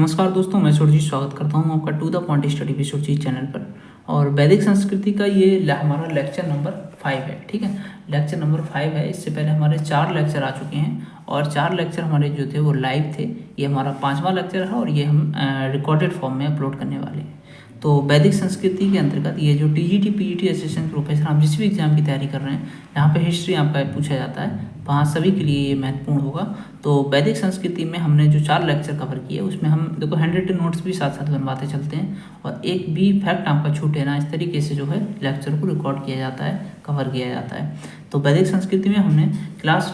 नमस्कार दोस्तों, मैं सुरजीत स्वागत करता हूं आपका to the point study with Surjeet channel पर। और वैदिक संस्कृति का ये हमारा लेक्चर नंबर 5 है। ठीक है, लेक्चर नंबर 5 है। इससे पहले हमारे 4 लेक्चर आ चुके हैं और 4 लेक्चर हमारे जो थे वो लाइव थे। ये हमारा 5वां लेक्चर है और ये हम रिकॉर्डेड फॉर्म में अपलोड करने वाले हैं। तो वैदिक संस्कृति के अंतर्गत ये जो टीजीटी पीजीटी असिस्टेंट प्रोफेसर आप जिस भी एग्जाम की तैयारी कर रहे हैं, यहाँ पे हिस्ट्री आपका पूछा जाता है, वहाँ सभी के लिए ये महत्वपूर्ण होगा। तो वैदिक संस्कृति में हमने जो 4 लेक्चर कवर किए उसमें हम देखो हैंड रिटन नोट्स भी साथ साथ बनवाते चलते हैं और एक भी फैक्ट आपका छूटे ना, इस तरीके से जो है लेक्चर को रिकॉर्ड किया जाता है, कवर किया जाता है। तो वैदिक संस्कृति में हमने क्लास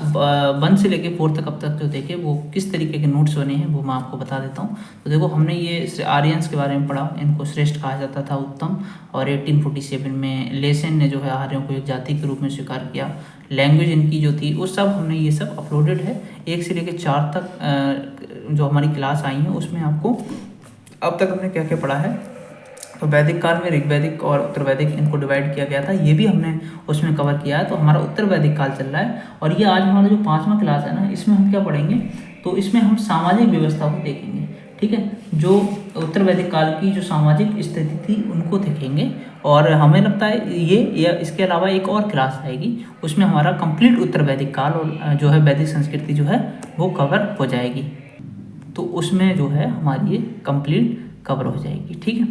1 से लेकर 4 तक अब तक जो देखे वो किस तरीके के नोट्स बने हैं वो मैं आपको बता देता हूँ। तो देखो हमने ये आर्यंस के बारे में पढ़ा, इनको श्रेष्ठ कहा जाता था, उत्तम। और 1847 में लेसेन ने जो है आर्यों को एक जाति के रूप में स्वीकार किया। लैंग्वेज इनकी जो थी वो सब हमने ये सब अपलोडेड है। 1 से लेकर 4 तक जो हमारी क्लास आई है उसमें आपको अब तक हमने क्या क्या पढ़ा है। तो वैदिक काल में ऋग्वैदिक और उत्तर वैदिक इनको डिवाइड किया गया था, ये भी हमने उसमें कवर किया है। तो हमारा उत्तर वैदिक काल चल रहा है और ये आज हमारा जो 5वां क्लास है ना, इसमें हम क्या पढ़ेंगे, तो इसमें हम सामाजिक व्यवस्था को देखेंगे। ठीक है, जो उत्तर वैदिक काल की जो सामाजिक स्थिति थी उनको देखेंगे। और हमें लगता है ये इसके अलावा एक और क्लास आएगी, उसमें हमारा कंप्लीट उत्तर वैदिक काल और जो है वैदिक संस्कृति जो है वो कवर हो जाएगी। तो उसमें जो है हमारी ये कंप्लीट कवर हो जाएगी। ठीक है,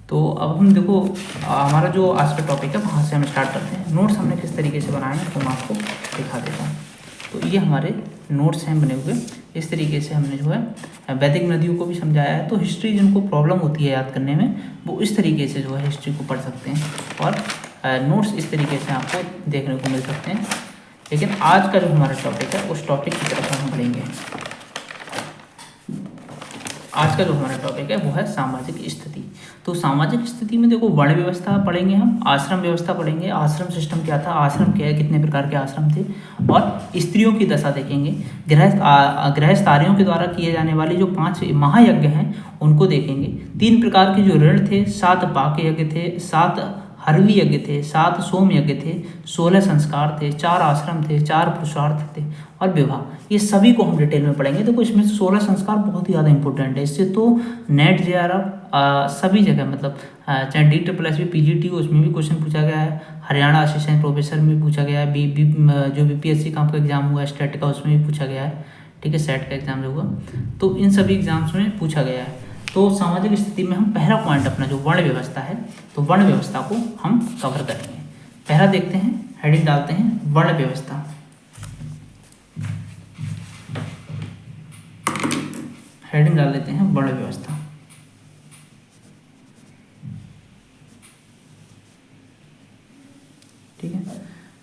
तो अब हम देखो हमारा जो आज का टॉपिक है वहाँ से हम स्टार्ट करते हैं। नोट्स हमने किस तरीके से बनाए हैं तो मैं आपको दिखा देता हूँ। तो ये हमारे नोट्स हैं बने हुए, इस तरीके से हमने जो है वैदिक नदियों को भी समझाया है। तो हिस्ट्री जिनको प्रॉब्लम होती है याद करने में वो इस तरीके से जो है हिस्ट्री को पढ़ सकते हैं और नोट्स इस तरीके से आपको देखने को मिल सकते हैं। लेकिन आज का जो हमारा टॉपिक है उस टॉपिक की तरफ हम बढ़ेंगे। आज का जो हमारा टॉपिक है वो है सामाजिक स्थिति। तो सामाजिक स्थिति में देखो वर्ण व्यवस्था पढ़ेंगे, हम आश्रम व्यवस्था पढ़ेंगे, आश्रम सिस्टम क्या था, आश्रम क्या है, कितने प्रकार के आश्रम थे, और स्त्रियों की दशा देखेंगे। गृहस्थ आर्यों के द्वारा किए जाने वाले जो 5 महायज्ञ हैं उनको देखेंगे। 3 प्रकार के जो ऋण थे, 7 पाक यज्ञ थे, 7 हरवी यज्ञ थे, 7 सोम यज्ञ थे, 16 संस्कार थे, 4 आश्रम थे, 4 पुरुषार्थ थे और विवाह, ये सभी को हम डिटेल में पढ़ेंगे। देखो इसमें 16 संस्कार बहुत ही ज़्यादा इंपॉर्टेंट है। इससे तो नेट JRF सभी जगह मतलब चाहे DSSB PGT उसमें भी क्वेश्चन पूछा गया है, हरियाणा असिस्टेंट प्रोफेसर में पूछा गया है, जो BPSC का आपका एग्जाम हुआ स्टेट का उसमें भी पूछा गया है। ठीक है, सेट का एग्जाम जो हुआ तो इन सभी एग्जाम्स में पूछा गया है। तो सामाजिक स्थिति में हम पहला पॉइंट अपना जो वर्ण व्यवस्था है, तो वर्ण व्यवस्था को हम कवर करेंगे। पहला देखते हैं, हेडिंग डालते हैं वर्ण व्यवस्था। हेडिंग डाल लेते हैं वर्ण व्यवस्था। ठीक है,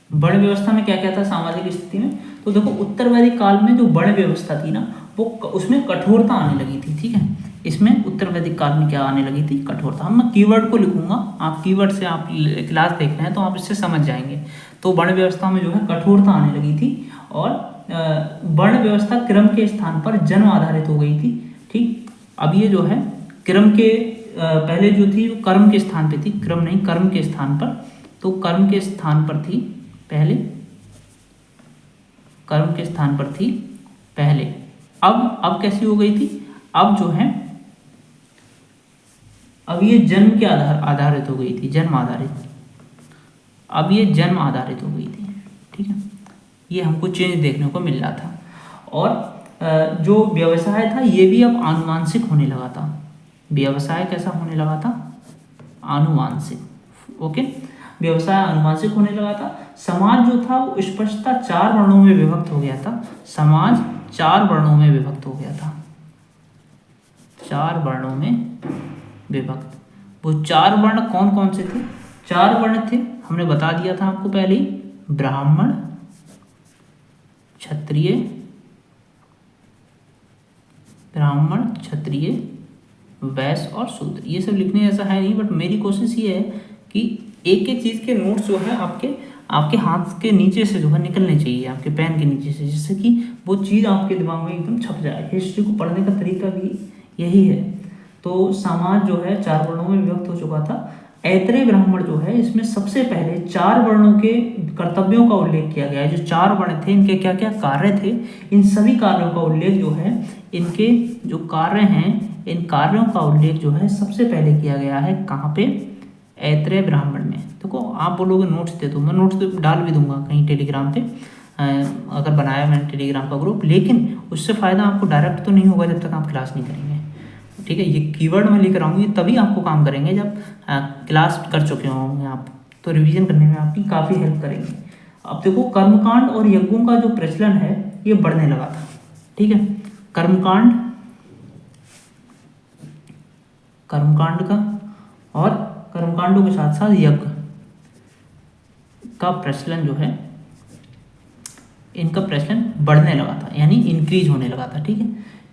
वर्ण व्यवस्था में क्या क्या था सामाजिक स्थिति में, तो देखो उत्तर वैदिक काल में जो वर्ण व्यवस्था थी ना वो उसमें कठोरता आने लगी थी। ठीक है, इसमें उत्तर वैदिक काल में क्या आने लगी थी, कठोरता। हम मैं कीवर्ड को लिखूंगा, आप कीवर्ड से आप क्लास देख रहे हैं तो आप इससे समझ जाएंगे। तो वर्ण व्यवस्था में जो है कठोरता आने लगी थी और वर्ण व्यवस्था क्रम के स्थान पर जन्म आधारित हो गई थी। ठीक, अब ये जो है क्रम के पहले जो थी वो कर्म के स्थान पे थी, क्रम नहीं कर्म के स्थान पर, तो कर्म के स्थान पर थी पहले, कर्म के स्थान पर थी पहले। अब कैसी हो गई थी, अब जो है अब ये जन्म के आधारित हो गई थी, जन्म आधारित। अब ये जन्म आधारित हो गई थी। ठीक है, ये हमको चेंज देखने को मिल रहा था। और जो व्यवसाय था ये भी अब आनुवांशिक होने लगा था। व्यवसाय कैसा होने लगा था, आनुवांशिक। ओके, व्यवसाय आनुवांशिक होने लगा था। समाज जो था वो स्पष्टता 4 वर्णों में विभक्त हो गया था। समाज 4 वर्णों में विभक्त हो गया था, 4 वर्णों में विभक्त। वो 4 वर्ण कौन कौन से थे, 4 वर्ण थे, हमने बता दिया था आपको पहले ही, ब्राह्मण, क्षत्रिय, ब्राह्मण, क्षत्रिय, वैश्य और शूद्र। ये सब लिखने जैसा है नहीं, बट मेरी कोशिश ये है कि एक एक चीज़ के नोट्स जो है आपके हाथ के नीचे से जो है निकलने चाहिए, आपके पेन के नीचे से, जिससे कि वो चीज़ आपके दिमाग में एकदम छप जाए। हिस्ट्री को पढ़ने का तरीका भी यही है। तो समाज जो है 4 वर्णों में विभक्त हो चुका था। ऐतरेय ब्राह्मण जो है इसमें सबसे पहले 4 वर्णों के कर्तव्यों का उल्लेख किया गया है। जो 4 वर्ण थे इनके क्या क्या कार्य थे, इन सभी कार्यों का उल्लेख जो है, इनके जो कार्य हैं इन कार्यों का उल्लेख जो है सबसे पहले किया गया है कहाँ पे, ऐतरेय ब्राह्मण में। देखो आप बोलोगे नोट्स दे दो, मैं नोट्स डाल भी दूंगा कहीं टेलीग्राम पे, अगर बनाया मैंने टेलीग्राम का ग्रुप, लेकिन उससे फ़ायदा आपको डायरेक्ट तो नहीं होगा जब तक आप क्लास नहीं करेंगे। ठीक है, ये कीवर्ड मैं लेकर आऊँगी तभी आपको काम करेंगे जब क्लास कर चुके होंगे आप, तो रिवीजन करने में आपकी काफ़ी हेल्प करेंगे। अब देखो कर्मकांड और यज्ञों का जो प्रचलन है ये बढ़ने लगा था। ठीक है, कर्मकांड का और कर्मकांडों के साथ साथ यज्ञ का प्रचलन जो है, इनका प्रचलन बढ़ने लगा था, यानी इंक्रीज होने लगा था। ठीक है,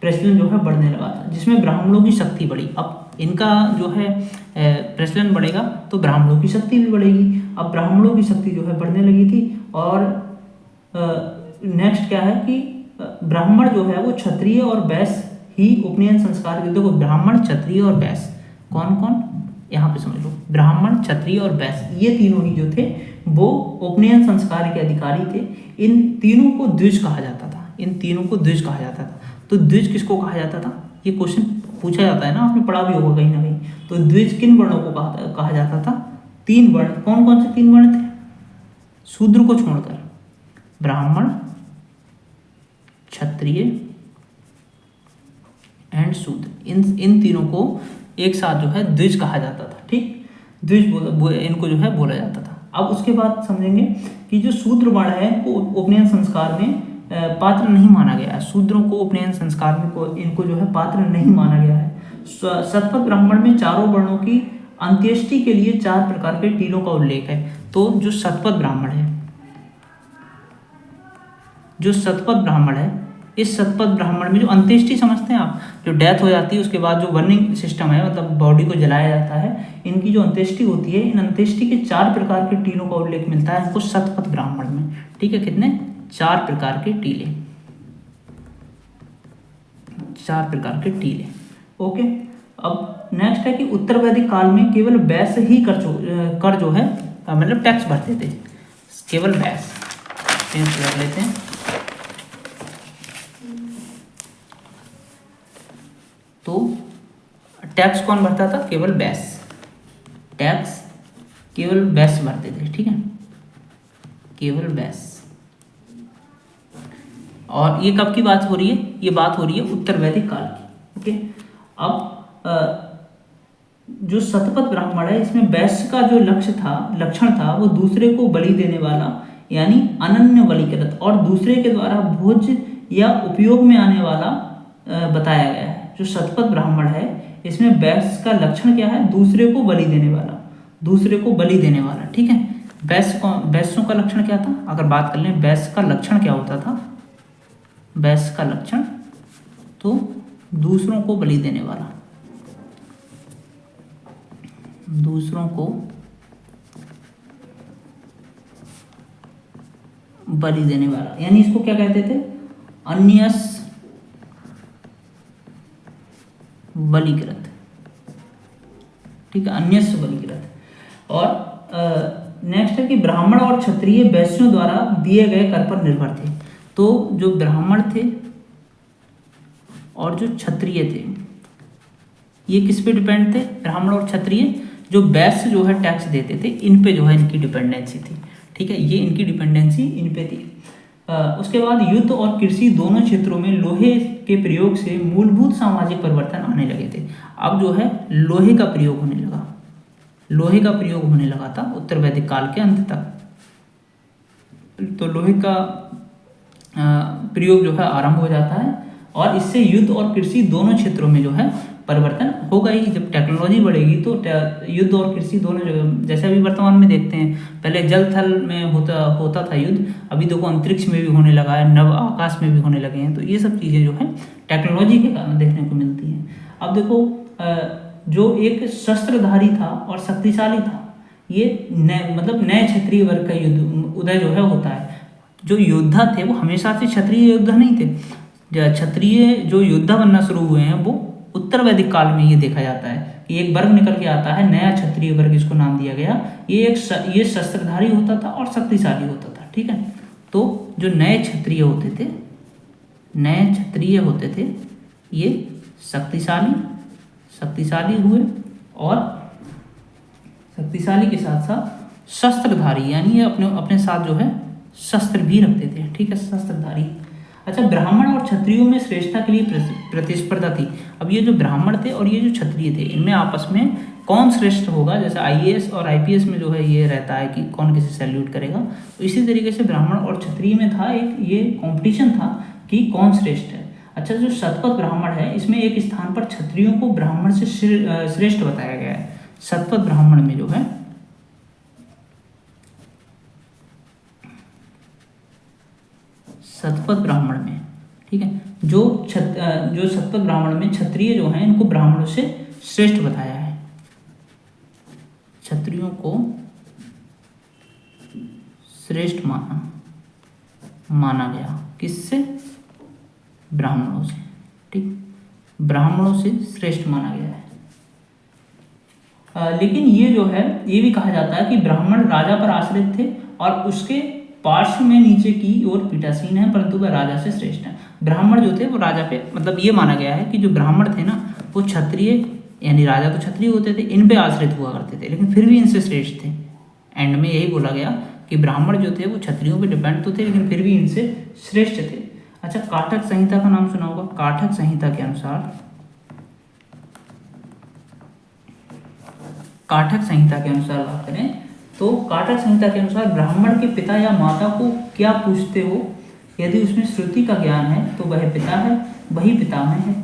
प्रचलन जो है बढ़ने लगा था, जिसमें ब्राह्मणों की शक्ति बढ़ी। अब इनका जो है प्रचलन बढ़ेगा तो ब्राह्मणों की शक्ति भी बढ़ेगी। अब ब्राह्मणों की शक्ति जो है बढ़ने लगी थी, और नेक्स्ट क्या है कि ब्राह्मण जो है वो क्षत्रिय और वैश्य ही उपनयन संस्कार के, देखो ब्राह्मण, क्षत्रिय और वैश्य कौन कौन, यहाँ पे समझ लो, ब्राह्मण, क्षत्रिय और वैश्य ये तीनों ही जो थे वो उपनयन संस्कार के अधिकारी थे। इन तीनों को द्विज कहा जाता था, इन तीनों को द्विज कहा जाता था। तो द्विज किसको कहा जाता था, ये क्वेश्चन पूछा जाता है ना, आपने पढ़ा भी होगा कहीं ना कहीं। तो द्विज किन वर्णों को कहा जाता था, 3 वर्ण। कौन कौन से 3 वर्ण थे, शूद्र को छोड़कर, ब्राह्मण, क्षत्रिय एंड शूद्र, इन तीनों को एक साथ जो है द्विज कहा जाता था। ठीक, द्विज इनको जो है बोला जाता था। अब उसके बाद समझेंगे कि जो शूद्र वर्ण है इनको उपनयन संस्कार में पात्र नहीं माना गया है। शूद्रों को उपनयन संस्कार में इनको जो है पात्र नहीं माना गया है। शतपथ ब्राह्मण में चारों वर्णों की अंत्येष्टि के लिए 4 प्रकार के टीलों का उल्लेख है। तो जो शतपथ ब्राह्मण है, इस शतपथ ब्राह्मण में जो अंत्येष्टि समझते हैं आप, जो डेथ हो जाती है उसके बाद जो बर्निंग सिस्टम है, मतलब बॉडी को जलाया जाता है, इनकी जो अंत्येष्टि होती है, इन अंत्येष्टि के 4 प्रकार के टीलों का उल्लेख मिलता है हमको शतपथ ब्राह्मण में। ठीक है, कितने, 4 प्रकार के टीले, 4 प्रकार के टीले। ओके, अब नेक्स्ट है कि उत्तर वैदिक काल में केवल वैश्य ही कर जो है मतलब टैक्स भरते थे, केवल वैश्य। कर लेते हैं, तो टैक्स कौन भरता था, केवल वैश्य, टैक्स केवल वैश्य भरते थे। ठीक है, केवल वैश्य। और ये कब की बात हो रही है, ये बात हो रही है उत्तर वैदिक काल की। ओके, अब जो शतपथ ब्राह्मण है इसमें वैश्य का जो लक्षण था वो दूसरे को बलि देने वाला, यानी अनन्य बलिकृत, और दूसरे के द्वारा भोज्य या उपयोग में आने वाला बताया गया है। जो शतपथ ब्राह्मण है इसमें वैश्य का लक्षण क्या है, दूसरे को बलि देने वाला, दूसरे को बलि देने वाला। ठीक है, वैश्यों का लक्षण क्या था, अगर बात कर लें वैश्य का लक्षण क्या होता था, वैश्य का लक्षण तो दूसरों को बलि देने वाला, दूसरों को बलि देने वाला, यानी इसको क्या कहते थे, अन्यस बलिकृत। ठीक है, अन्यस बलिकृत। और नेक्स्ट है कि ब्राह्मण और क्षत्रिय वैश्यों द्वारा दिए गए कर पर निर्भर थे। तो जो ब्राह्मण थे और जो क्षत्रिय थे ये किस पे डिपेंड थे, ब्राह्मण और क्षत्रिय, जो वैश्य जो है टैक्स देते थे इन पे जो है इनकी डिपेंडेंसी थी। ठीक है, ये इनकी डिपेंडेंसी इन पे थी। उसके बाद युद्ध और कृषि दोनों क्षेत्रों में लोहे के प्रयोग से मूलभूत सामाजिक परिवर्तन आने लगे थे। अब जो है लोहे का प्रयोग होने लगा, लोहे का प्रयोग होने लगा था उत्तर वैदिक काल के अंत तक। तो लोहे का प्रयोग जो है आरंभ हो जाता है, और इससे युद्ध और कृषि दोनों क्षेत्रों में जो है परिवर्तन होगा ही। जब टेक्नोलॉजी बढ़ेगी तो युद्ध और कृषि दोनों जगह, जैसे अभी वर्तमान में देखते हैं, पहले जल थल में होता था युद्ध, अभी देखो अंतरिक्ष में भी होने लगा है, नव आकाश में भी होने लगे हैं। तो ये सब चीज़ें जो है टेक्नोलॉजी के कारण देखने को मिलती हैं। अब देखो जो एक शस्त्रधारी था और शक्तिशाली था, ये मतलब नए क्षत्रिय वर्ग का युद्ध उदय जो है होता है। जो योद्धा थे वो हमेशा से क्षत्रिय योद्धा नहीं थे, क्षत्रिय जो योद्धा बनना शुरू हुए हैं वो उत्तर वैदिक काल में ये देखा जाता है कि एक वर्ग निकल के आता है, नया क्षत्रिय वर्ग इसको नाम दिया गया। ये शस्त्रधारी होता था और शक्तिशाली होता था, ठीक है। तो जो नए क्षत्रिय होते थे ये शक्तिशाली हुए और शक्तिशाली के साथ साथ शस्त्रधारी, यानी ये अपने साथ जो है शस्त्र भी रखते थे, ठीक है, शस्त्रधारी। अच्छा, ब्राह्मण और क्षत्रियों में श्रेष्ठता के लिए प्रतिस्पर्धा थी। अब ये जो ब्राह्मण थे और ये जो क्षत्रिय थे, इनमें आपस में कौन श्रेष्ठ होगा, जैसे आईएएस और आईपीएस में जो है ये रहता है कि कौन किसे सैल्यूट करेगा, तो इसी तरीके से ब्राह्मण और क्षत्रिय में था एक ये कॉम्पिटिशन था कि कौन श्रेष्ठ है। अच्छा, जो शतपथ ब्राह्मण है, इसमें एक स्थान पर क्षत्रियों को ब्राह्मण से श्रेष्ठ बताया गया है। शतपथ ब्राह्मण में जो है शतपथ ब्राह्मण में, ठीक है, जो शतपथ ब्राह्मण में क्षत्रिय जो हैं इनको ब्राह्मणों से श्रेष्ठ बताया है। क्षत्रियों को श्रेष्ठ माना गया, किससे? ब्राह्मणों से, ठीक, ब्राह्मणों से श्रेष्ठ माना गया है। लेकिन ये जो है ये भी कहा जाता है कि ब्राह्मण राजा पर आश्रित थे और उसके पार्श्व में नीचे की ओर पीठासीन है, परंतु वह राजा से श्रेष्ठ है। ब्राह्मण जो थे वो राजा पे, मतलब ये माना गया है कि जो ब्राह्मण थे ना वो क्षत्रिय, यानी राजा तो क्षत्रिय होते थे, इन पे आश्रित हुआ करते थे, लेकिन फिर भी इनसे श्रेष्ठ थे। एंड में यही बोला गया कि ब्राह्मण जो थे वो क्षत्रियों पे डिपेंड तो थे, लेकिन फिर भी इनसे श्रेष्ठ थे। अच्छा, काठक संहिता का नाम सुना होगा। काठक संहिता के अनुसार बात करें तो काठक संहिता के अनुसार ब्राह्मण के पिता या माता को क्या पूछते हो, यदि उसमें श्रुति का ज्ञान है तो वह पिता है, वही पितामह है,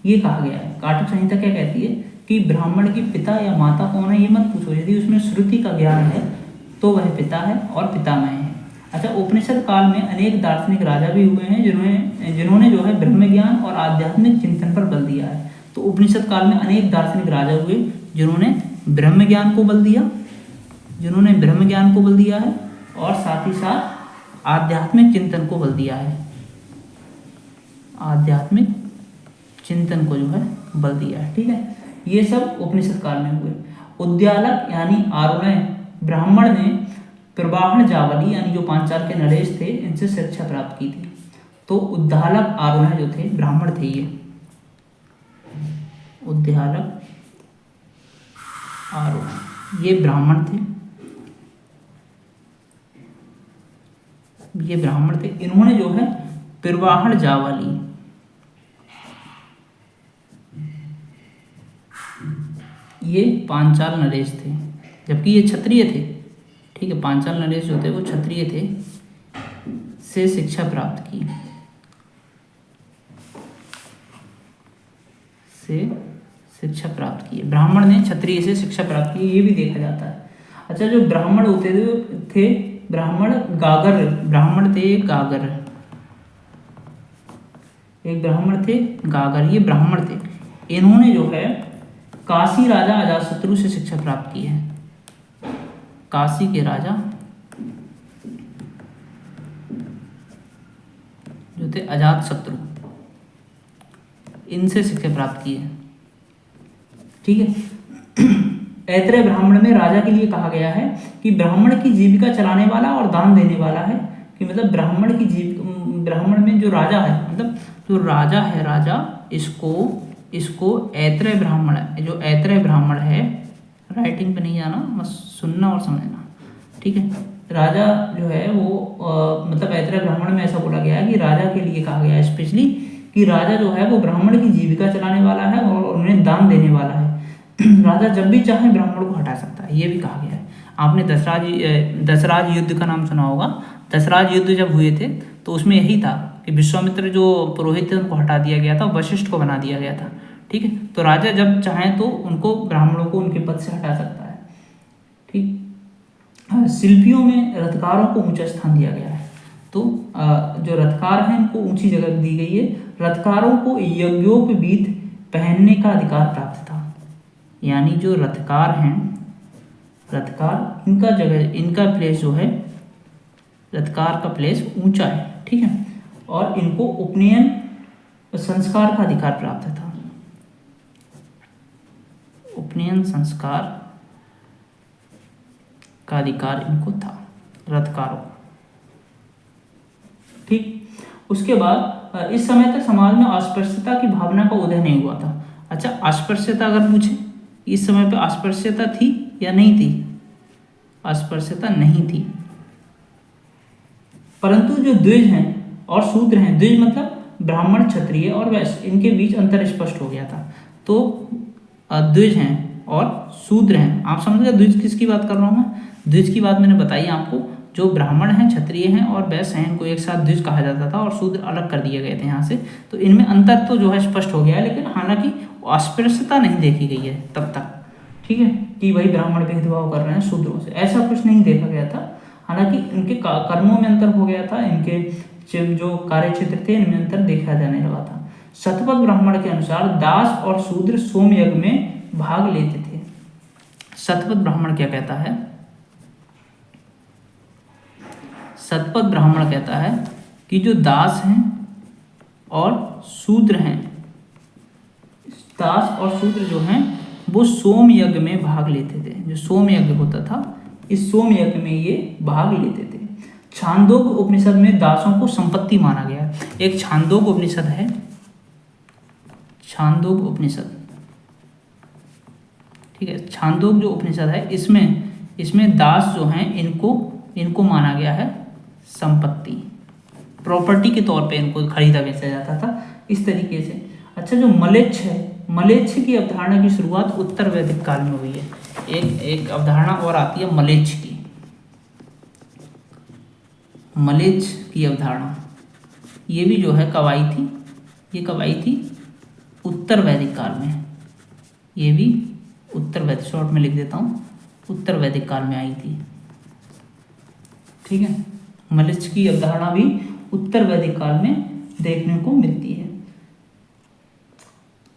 ये कहा गया है। काठक संहिता क्या कहती है कि ब्राह्मण के पिता या माता कौन है ये मत पूछो, यदि उसमें श्रुति का ज्ञान है तो वह पिता है और पितामह है। अच्छा, उपनिषद काल में अनेक दार्शनिक राजा भी हुए हैं जिन्होंने जो है ब्रह्म ज्ञान और आध्यात्मिक चिंतन पर बल दिया है। तो उपनिषद काल में अनेक दार्शनिक राजा हुए जिन्होंने ब्रह्म ज्ञान को बल दिया है और साथ ही साथ आध्यात्मिक चिंतन को बल दिया है, आध्यात्मिक चिंतन को जो है बल दिया है, ठीक है। ये सब उपनिषद काल में हुए। उद्यालक यानी आरुणय ब्राह्मण ने प्रवाहन जावली यानी जो पांचाल के नरेश थे इनसे शिक्षा प्राप्त की थी। तो उद्यालक आरुणय जो थे ब्राह्मण थे, ये उद्यालक आरुणय ये ब्राह्मण थे, इन्होंने जो है प्रवाहन जावली ये पांचाल नरेश थे, जबकि ये क्षत्रिय थे, ठीक है। पांचाल नरेश जो थे वो क्षत्रिय थे, से शिक्षा प्राप्त की, ब्राह्मण ने क्षत्रिय से शिक्षा प्राप्त की, ये भी देखा जाता है। अच्छा, जो ब्राह्मण होते थे ब्राह्मण गागर, एक ब्राह्मण थे गागर, ये ब्राह्मण थे। इन्होंने जो है काशी राजा अजातशत्रु से शिक्षा प्राप्त की है। काशी के राजा जो थे अजातशत्रु, इनसे शिक्षा प्राप्त की है, ठीक है। ऐत्रेय ब्राह्मण में राजा के लिए कहा गया है कि ब्राह्मण की जीविका चलाने वाला और दान देने वाला है, कि मतलब ब्राह्मण में जो राजा है, मतलब जो राजा है, इसको ऐत्रेय ब्राह्मण है, जो ऐत्रेय ब्राह्मण है, राइटिंग पे नहीं जाना, बस सुनना और समझना, ठीक है। राजा जो है वो मतलब ऐत्रेय ब्राह्मण में ऐसा बोला गया है कि राजा के लिए कहा गया है स्पेशली कि राजा जो है वो ब्राह्मण की जीविका चलाने वाला है और उन्हें दान देने वाला है। राजा जब भी चाहे ब्राह्मण को हटा सकता है, ये भी कहा गया है। आपने दशराज युद्ध का नाम सुना होगा। दशराज युद्ध जब हुए थे तो उसमें यही था कि विश्वामित्र जो पुरोहित थे उनको हटा दिया गया था, वशिष्ठ को बना दिया गया था, ठीक है। तो राजा जब चाहें तो उनको ब्राह्मणों को उनके पद से हटा सकता है, ठीक। शिल्पियों में रथकारों को ऊंचा स्थान दिया गया है। तो जो रथकार हैं उनको ऊंची जगह दी गई है। रथकारों को यज्ञोपवीत पहनने का अधिकार प्राप्त था, यानी जो रथकार हैं, इनका प्लेस जो है, रथकार का प्लेस ऊंचा है, ठीक है। और इनको उपनयन संस्कार का अधिकार प्राप्त था। उपनयन संस्कार का अधिकार इनको था, रथकारों। ठीक, उसके बाद इस समय तक समाज में अस्पृश्यता की भावना का उदय नहीं हुआ था। अच्छा, अस्पृश्यता अगर पूछे इस समय पे अस्पृश्यता थी या नहीं थी? अस्पृश्यता नहीं थी, परंतु जो द्विज हैं और शूद्र हैं, द्विज मतलब ब्राह्मण, क्षत्रिय और वैश्य, इनके बीच अंतर स्पष्ट हो गया था। तो द्विज हैं और शूद्र हैं, आप समझ गए द्विज किसकी बात कर रहा हूँ मैं? द्विज की बात मैंने बताई आपको, जो ब्राह्मण हैं, क्षत्रिय हैं और वैश्य हैं, इनको एक साथ द्विज कहा जाता था और शूद्र अलग कर दिए गए थे यहाँ से। तो इनमें अंतर तो जो है स्पष्ट हो गया है, लेकिन हालांकि अस्पृश्यता नहीं देखी गई है तब तक। ठीक है, कि भाई ब्राह्मण भेदभाव कर रहे हैं शूद्रों से, ऐसा कुछ नहीं देखा गया था। हालांकि इनके कर्मों में अंतर हो गया था, इनके जो कार्य क्षेत्र थे इनमें अंतर देखा जाने लगा था। शतपथ ब्राह्मण के अनुसार दास और शूद्र सोम यज्ञ में भाग लेते थे। शतपथ ब्राह्मण क्या कहता है? शतपथ ब्राह्मण कहता है कि जो दास हैं और शूद्र हैं, दास और शूद्र जो हैं वो सोम यज्ञ में भाग लेते थे। जो सोम यज्ञ होता था, इस सोम यज्ञ में ये भाग लेते थे। छांदोग्य उपनिषद में दासों को संपत्ति माना गया है। एक छांदोग्य उपनिषद है, छांदोग्य उपनिषद, ठीक है, छांदोग्य जो उपनिषद है इसमें दास जो हैं इनको माना गया है संपत्ति, प्रॉपर्टी के तौर पे इनको खरीदा बेचा जाता था इस तरीके से। अच्छा, जो मलेच्छ है, मलेच्छ की अवधारणा की शुरुआत उत्तर वैदिक काल में हुई है। एक अवधारणा और आती है मलेच्छ की, मलेच्छ की अवधारणा, ये भी जो है कब आई थी? ये कब आई थी? उत्तर वैदिक काल में। ये भी उत्तर वैदिक, शॉर्ट में लिख देता हूँ, उत्तर वैदिक काल में आई थी। ठीक है, मलेच्छ की अवधारणा भी उत्तर वैदिक काल में देखने को मिलती है।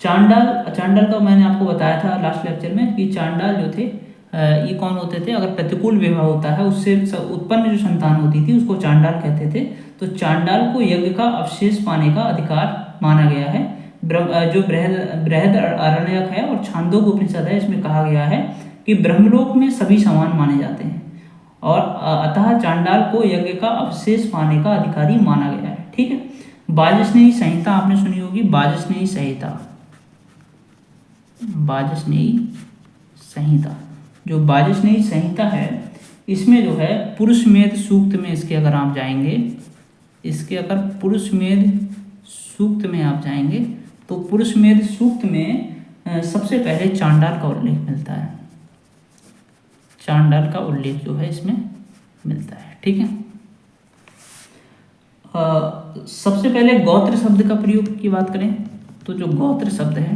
चांडाल का मैंने आपको बताया था लास्ट लेक्चर में कि चांडाल जो थे ये कौन होते थे? अगर प्रतिकूल विवाह होता है उससे उत्पन्न जो संतान होती थी उसको चांडाल कहते थे। तो चांडाल को यज्ञ का अवशेष पाने का अधिकार माना गया है। जो बृहद आरण्यक है और छांदोग्य उपनिषद है, इसमें कहा गया है कि ब्रह्मलोक में सभी समान माने जाते हैं और अतः चांडाल को यज्ञ का अवशेष पाने का अधिकारी माना गया है। ठीक है, वाजस्नेयी संहिता आपने सुनी होगी, वाजस्नेयी संहिता, वाजस्नेयी संहिता, जो वाजस्नेयी संहिता है इसमें जो है पुरुषमेध सूक्त में, इसके अगर आप जाएंगे, इसके अगर पुरुषमेध सूक्त में आप जाएंगे तो पुरुषमेध सूक्त में सबसे पहले चांडाल का उल्लेख मिलता है। चांडाल का उल्लेख जो है इसमें मिलता है। ठीक है, सबसे पहले गोत्र शब्द का प्रयोग की बात करें तो जो गोत्र शब्द है,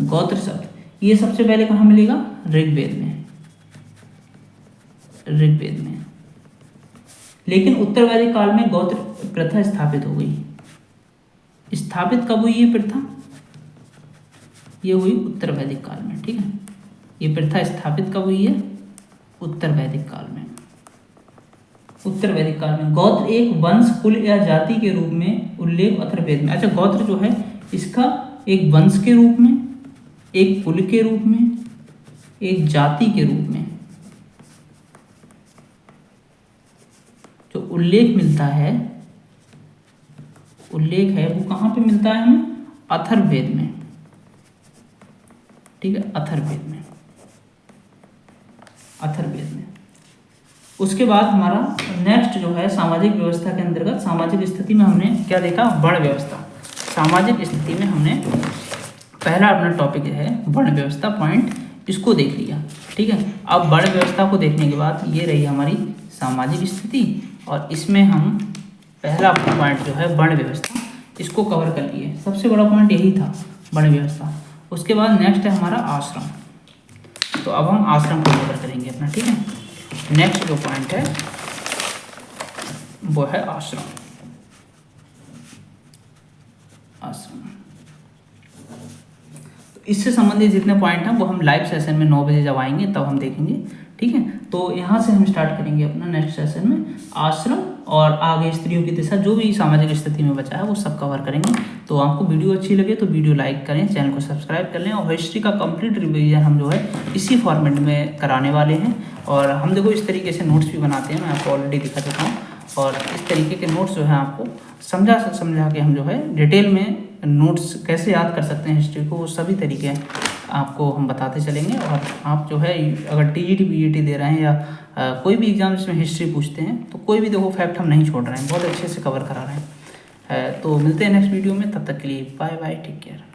गोत्र शब्द ये सबसे पहले कहाँ मिलेगा? ऋग्वेद में, ऋग्वेद में। लेकिन उत्तर वैदिक काल में गोत्र प्रथा स्थापित हो गई। स्थापित कब हुई ये प्रथा? ये हुई उत्तर वैदिक काल में। ठीक है, ये प्रथा स्थापित कब हुई है? उत्तर वैदिक काल में। उत्तर वैदिक काल में गोत्र एक वंश, कुल या जाति के रूप में उल्लेख अथर्ववेद में। अच्छा, गोत्र जो है इसका एक वंश के रूप में, एक कुल के रूप में, एक जाति के रूप में जो उल्लेख मिलता है, उल्लेख है वो कहाँ पे मिलता है हमें? अथर्ववेद में। ठीक है, अथर्ववेद में, अथर्ववेद में। उसके बाद हमारा नेक्स्ट जो है सामाजिक व्यवस्था के अंतर्गत, सामाजिक स्थिति में हमने क्या देखा? वर्ण व्यवस्था। सामाजिक स्थिति में हमने पहला अपना टॉपिक है वर्ण व्यवस्था पॉइंट, इसको देख लिया। ठीक है, अब वर्ण व्यवस्था को देखने के बाद ये रही हमारी सामाजिक स्थिति और इसमें हम पहला पॉइंट जो है वर्ण व्यवस्था, इसको कवर कर लिए। सबसे बड़ा पॉइंट यही था, वर्ण व्यवस्था। उसके बाद नेक्स्ट है हमारा आश्रम, तो अब हम आश्रम को कवर करेंगे अपना। ठीक है, नेक्स्ट जो पॉइंट है वो है आश्रम। आश्रम, तो इससे संबंधित जितने पॉइंट हैं वो हम लाइव सेशन में 9 बजे जब आएंगे तब हम देखेंगे। ठीक है, तो यहाँ से हम स्टार्ट करेंगे अपना नेक्स्ट सेशन में आश्रम और आगे स्त्रियों की दिशा, जो भी सामाजिक स्थिति में बचा है वो सब कवर करेंगे। तो आपको वीडियो अच्छी लगे तो वीडियो लाइक करें, चैनल को सब्सक्राइब कर लें। और हिस्ट्री का कंप्लीट रिवीजन हम जो है इसी फॉर्मेट में कराने वाले हैं। और हम देखो इस तरीके से नोट्स भी बनाते हैं, मैं आपको ऑलरेडी दिखा चुका हूँ। और इस तरीके के नोट्स जो है आपको समझा के हम जो है डिटेल में नोट्स कैसे याद कर सकते हैं हिस्ट्री को, वो सभी तरीके आपको हम बताते चलेंगे। और आप जो है अगर टीजीटी पीजीटी दे रहे हैं या कोई भी एग्जाम इसमें हिस्ट्री पूछते हैं तो कोई भी देखो फैक्ट हम नहीं छोड़ रहे हैं, बहुत अच्छे से कवर करा रहे हैं। तो मिलते हैं नेक्स्ट वीडियो में, तब तक के लिए बाय बाय, टेक केयर।